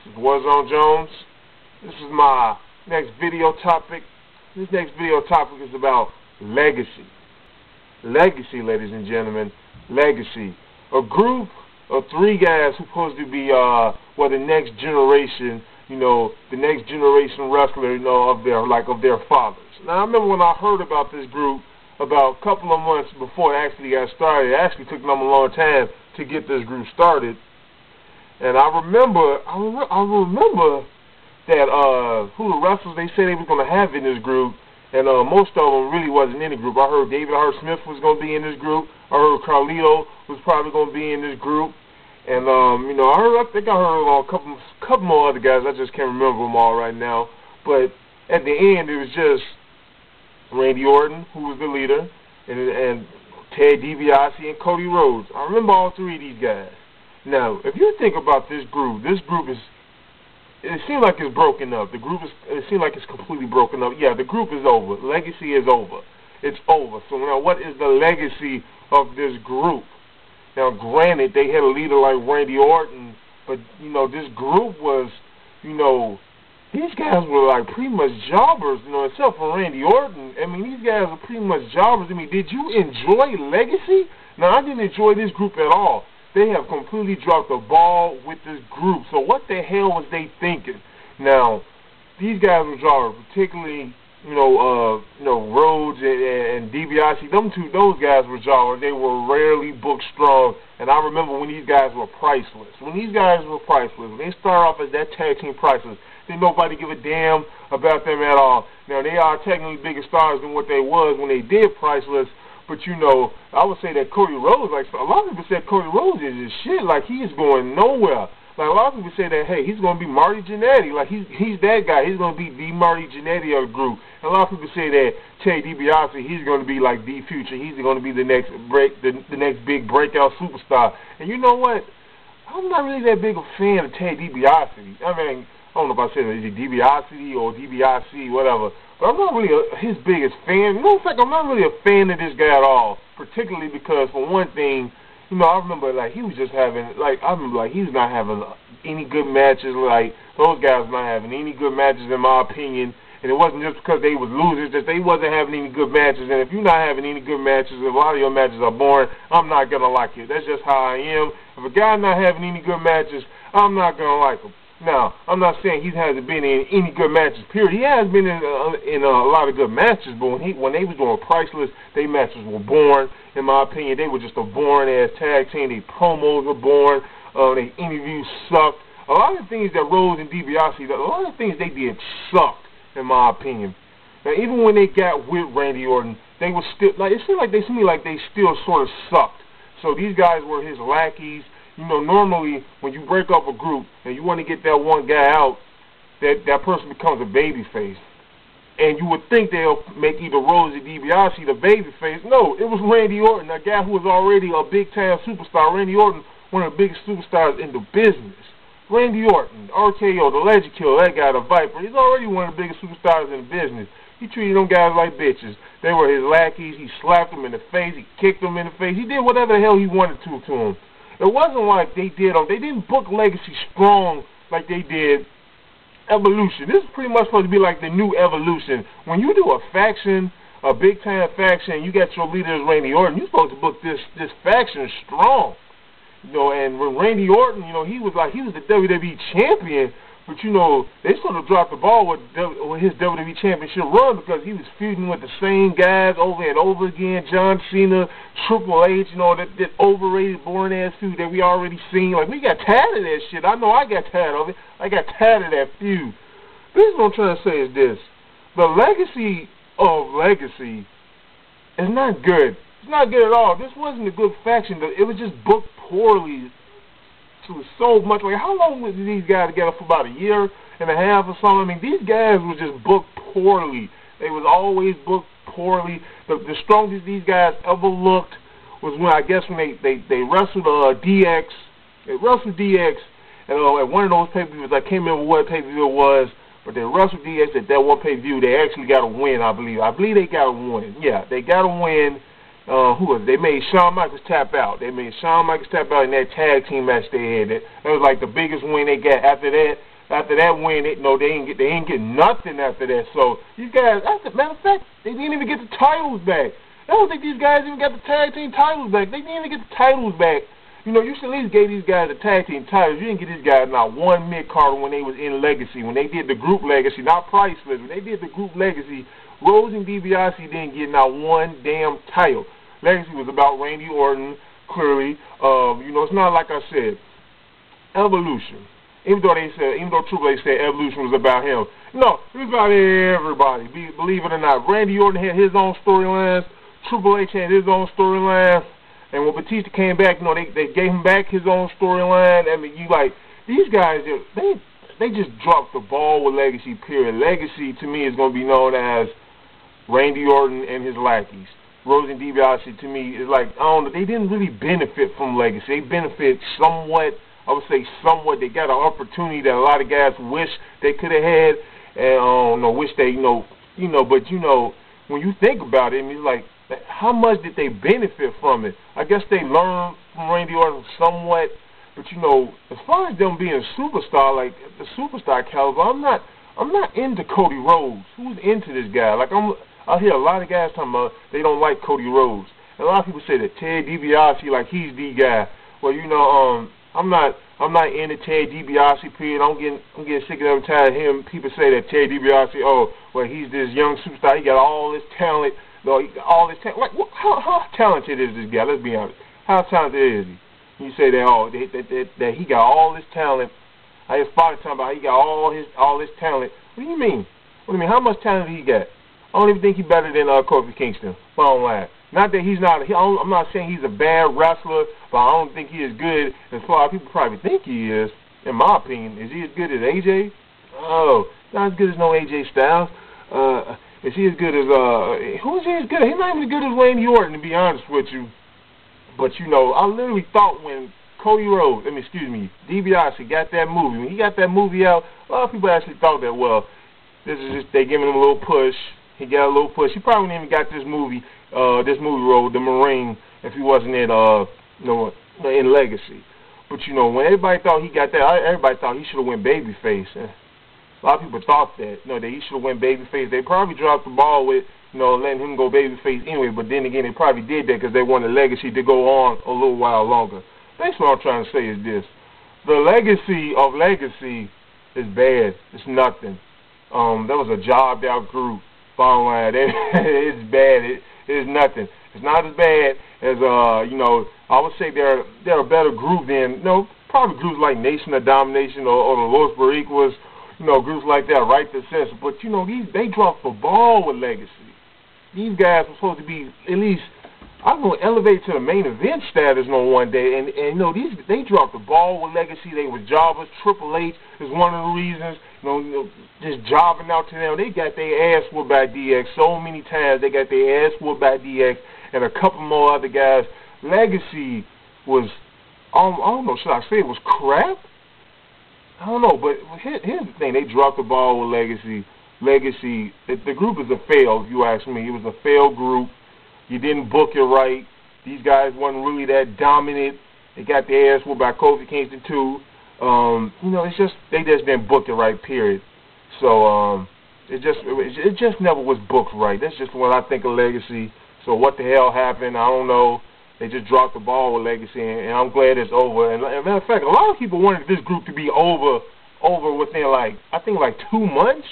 This is Warzone Jones. This is my next video topic. This next video topic is about legacy. Legacy, ladies and gentlemen. Legacy. A group of three guys who supposed to be the next generation, the next generation wrestler, of their fathers. Now I remember when I heard about this group about a couple of months before it actually got started. It actually took them a long time to get this group started. And I remember that who the wrestlers they said they were going to have in this group, and most of them really wasn't in the group. I heard David Hart Smith was going to be in this group. I heard Carlito was probably going to be in this group, and I think I heard a couple more other guys. I just can't remember them all right now. But at the end, it was just Randy Orton, who was the leader, and Ted DiBiase and Cody Rhodes. I remember all three of these guys. Now, if you think about this group is, it seems like it's broken up. It seems like it's completely broken up. Yeah, the group is over. Legacy is over. It's over. So now what is the legacy of this group? Now, granted, they had a leader like Randy Orton, but, this group was, these guys were like pretty much jobbers, except for Randy Orton. I mean, these guys were pretty much jobbers. I mean, did you enjoy Legacy? No, I didn't enjoy this group at all. They have completely dropped the ball with this group. So what the hell was they thinking? Now, these guys were jobbers, particularly, Rhodes and DiBiase. Those guys were jobbers. They were rarely booked strong. And I remember when these guys were priceless. When they start off as that tag team priceless, then nobody give a damn about them at all. Now, they are technically bigger stars than what they was when they did priceless. But, I would say that Cody Rhodes, a lot of people said Cody Rhodes is his shit. Like, he is going nowhere. Like, a lot of people say that, hey, he's going to be Marty Jannetty. Like, he's that guy. He's going to be the Marty Jannetty of the group. And a lot of people say that Ted DiBiase, he's going to be like the future. He's going to be the next big breakout superstar. And you know what? I'm not really that big a fan of Ted DiBiase. I mean, I don't know if I said it, is it DiBiase or DiBiase, whatever. But I'm not really his biggest fan. In fact, I'm not really a fan of this guy at all. Particularly because, for one thing, I remember, he was just having, he was not having any good matches. Like, those guys were not having any good matches, in my opinion. And it wasn't just because they was losers, just they wasn't having any good matches. And if you're not having any good matches, if a lot of your matches are boring, I'm not going to like it. That's just how I am. If a guy's not having any good matches, I'm not going to like him. Now, I'm not saying he hasn't been in any good matches, period. He has been in a lot of good matches, but when they was doing priceless, their matches were boring. In my opinion, they were just a boring-ass tag team. Their promos were boring. Their interviews sucked. A lot of the things that Rhodes and DiBiase, a lot of the things they did sucked, in my opinion. Now, even when they got with Randy Orton, they were still, it seemed like they still sort of sucked. So these guys were his lackeys. Normally, when you break up a group and you want to get that one guy out, that person becomes a babyface. And you would think they'll make either Rhodes or DiBiase the babyface. No, it was Randy Orton, a guy who was already a big-time superstar. Randy Orton, one of the biggest superstars in the business. Randy Orton, RKO, the Legend Killer, that guy, the Viper, he's already one of the biggest superstars in the business. He treated them guys like bitches. They were his lackeys. He slapped them in the face. He kicked them in the face. He did whatever the hell he wanted to them. It wasn't like they didn't book Legacy strong like they did Evolution. This is pretty much supposed to be like the new Evolution. When you do a faction, a big-time faction, you got your leader as Randy Orton, you're supposed to book this faction strong. And when Randy Orton, he was the WWE champion, but, they sort of dropped the ball with his WWE championship run because he was feuding with the same guys over and over again. John Cena, Triple H, that overrated, boring-ass feud that we already seen. Like, we got tired of that shit. I know I got tired of it. I got tired of that feud. This is what I'm trying to say is this. The legacy of Legacy is not good. It's not good at all. This wasn't a good faction. It was just booked poorly. So much. Like, how long were these guys together? For about a year and a half or something? I mean, these guys were just booked poorly. They was always booked poorly. The strongest these guys ever looked was when they wrestled DX. They wrestled DX at one of those pay-per-views. I can't remember what pay-per-view it was, but they wrestled DX at that one pay-per-view. They actually got a win, I believe. I believe they got a win. Yeah, they got a win. Who was it? They made Shawn Michaels tap out. They made Shawn Michaels tap out in that tag team match they had. That was like the biggest win they got. After that, After that win, they ain't get nothing after that. So these guys, as a matter of fact, they didn't even get the titles back. I don't think these guys even got the tag team titles back. They didn't even get the titles back. You know, you should at least give these guys the tag team titles. You didn't get these guys not one mid-carder when they was in Legacy. When they did the group Legacy, not Priceless. When they did the group Legacy, Rose and DiBiase didn't get not one damn title. Legacy was about Randy Orton, clearly. You know, it's not like I said, Evolution. Even though Triple H said Evolution was about him. No, it was about everybody. Believe it or not. Randy Orton had his own storylines. Triple H had his own storyline. And when Batista came back, you know, they gave him back his own storyline. I mean, these guys, they just dropped the ball with Legacy, period. Legacy, to me, is going to be known as Randy Orton and his lackeys. Rose and DiBiase, to me, is like, I don't know, they didn't really benefit from Legacy. They benefit somewhat, I would say somewhat. They got an opportunity that a lot of guys wish they could have had, and wish they, but when you think about it, I mean, it's like, how much did they benefit from it? I guess they learned from Randy Orton somewhat, but as far as them being a superstar, like the superstar caliber, I'm not into Cody Rhodes. Who's into this guy? Like I hear a lot of guys talking about they don't like Cody Rhodes. And a lot of people say that Ted DiBiase, like he's the guy. Well, I'm not into Ted DiBiase. Period. I'm getting sick of every time hearing people say that Ted DiBiase, oh, well, he's this young superstar. He got all this talent. No, all this talent. Like, how talented is this guy? Let's be honest. How talented is he? You say that that he got all this talent. I hear Spotty talking about he got all this talent. What do you mean? What do you mean? How much talent he got? I don't even think he's better than Kofi Kingston. Bottom line. Not that he's not. I'm not saying he's a bad wrestler, but I don't think he is good as far as people probably think he is. In my opinion, is he as good as AJ? Oh, not as good as no AJ Styles. Is he as good as who is he as good as? He's not even as good as Randy Orton, to be honest with you. But I literally thought when DiBiase got that movie, when he got that movie out, a lot of people actually thought that, well, this is just they giving him a little push. He got a little push. He probably wouldn't even got this movie role, The Marine, if he wasn't in in Legacy. But when everybody thought he got that, everybody thought he should have went babyface. A lot of people thought that, that he should have went babyface. They probably dropped the ball with, letting him go babyface anyway. But then again, they probably did that because they wanted Legacy to go on a little while longer. That's what I'm trying to say is this: the legacy of Legacy is bad. It's nothing. That was a jobbed out group. Bottom line, it's bad. It is nothing. It's not as bad as I would say they're a better group than probably groups like Nation of Domination or the Los Boricuas. Groups like that, Right to Sense. But, they dropped the ball with Legacy. These guys were supposed to be at least, I'm going to elevate to the main event status on one day. And they dropped the ball with Legacy. They were jobbers. Triple H is one of the reasons, just jobbing out to them. They got their ass whooped by DX so many times. They got their ass whooped by DX and a couple more other guys. Legacy was, I don't know, should I say it was crap? I don't know, but here's the thing. They dropped the ball with Legacy. Legacy, the group is a fail, if you ask me. It was a failed group. You didn't book it right. These guys wasn't really that dominant. They got their ass whooped by Kofi Kingston, too. It's just, they just didn't book it right, period. So, it just never was booked right. That's just what I think of Legacy. So what the hell happened, I don't know. They just dropped the ball with Legacy, and I'm glad it's over. And as a matter of fact, a lot of people wanted this group to be over within, I think 2 months.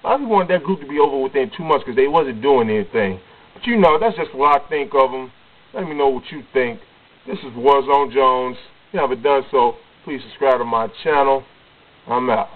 A lot of people wanted that group to be over within 2 months because they wasn't doing anything. But that's just what I think of them. Let me know what you think. This is Warzone Jones. If you haven't done so, please subscribe to my channel. I'm out.